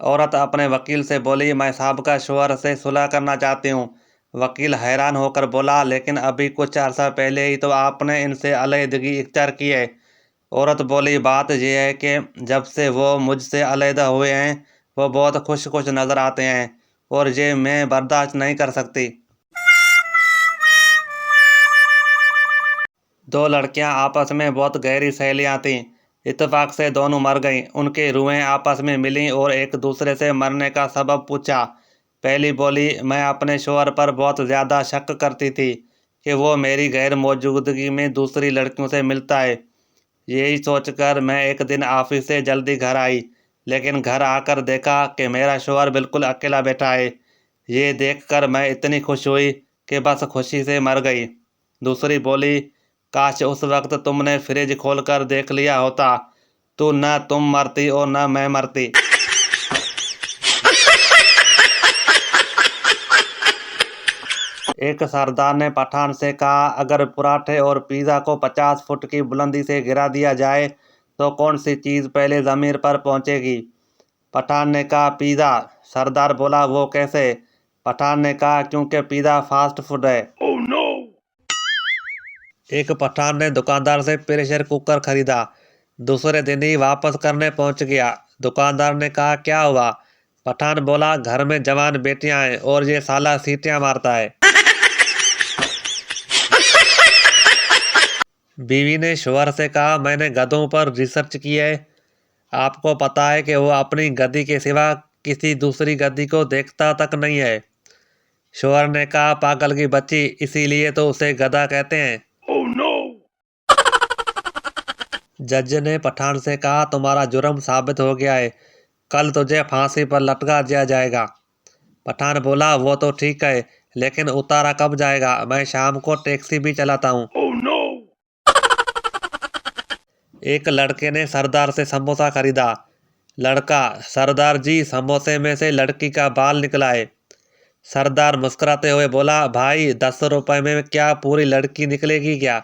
औरत अपने वकील से बोली, मैं साहब का शोहर से सुलह करना चाहती हूँ। वकील हैरान होकर बोला, लेकिन अभी कुछ अर्सा पहले ही तो आपने इनसे अलहदगी इख्तियार की है। औरत बोली, बात यह है कि जब से वो मुझसे अलहदा हुए हैं वो बहुत खुश खुश नज़र आते हैं और ये मैं बर्दाश्त नहीं कर सकती। दो लड़कियां आपस में बहुत गहरी सहेलियां थीं। इत्तेफाक से दोनों मर गईं। उनकी रूहें आपस में मिलीं और एक दूसरे से मरने का सबब पूछा। पहली बोली, मैं अपने शोहर पर बहुत ज़्यादा शक करती थी कि वो मेरी गैर मौजूदगी में दूसरी लड़कियों से मिलता है। यही सोचकर मैं एक दिन ऑफिस से जल्दी घर आई, लेकिन घर आकर देखा कि मेरा शोहर बिल्कुल अकेला बैठा है। ये देखकर मैं इतनी खुश हुई कि बस खुशी से मर गई। दूसरी बोली, काश उस वक्त तुमने फ्रिज खोलकर देख लिया होता, तो न तुम मरती और न मैं मरती। एक सरदार ने पठान से कहा, अगर पराठे और पिज़्ज़ा को 50 फुट की बुलंदी से गिरा दिया जाए तो कौन सी चीज़ पहले ज़मीन पर पहुंचेगी? पठान ने कहा, पिज़्ज़ा। सरदार बोला, वो कैसे? पठान ने कहा, क्योंकि पिज़्ज़ा फास्ट फूड है। Oh no! एक पठान ने दुकानदार से प्रेशर कुकर खरीदा। दूसरे दिन ही वापस करने पहुंच गया। दुकानदार ने कहा, क्या हुआ? पठान बोला, घर में जवान बेटियां हैं और ये साला सीटियां मारता है। बीवी ने शोहर से कहा, मैंने गधों पर रिसर्च की है। आपको पता है कि वो अपनी गद्दी के सिवा किसी दूसरी गद्दी को देखता तक नहीं है। शोहर ने कहा, पागल की बच्ची, इसीलिए तो उसे गधा कहते हैं। Oh no! जज ने पठान से कहा, तुम्हारा जुर्म साबित हो गया है, कल तुझे फांसी पर लटका दिया जाएगा। पठान बोला, वो तो ठीक है, लेकिन उतारा कब जाएगा? मैं शाम को टैक्सी भी चलाता हूँ। Oh no! एक लड़के ने सरदार से समोसा खरीदा। लड़का, सरदार जी, समोसे में से लड़की का बाल निकला है। सरदार मुस्कुराते हुए बोला, भाई 10 रुपए में क्या पूरी लड़की निकलेगी क्या?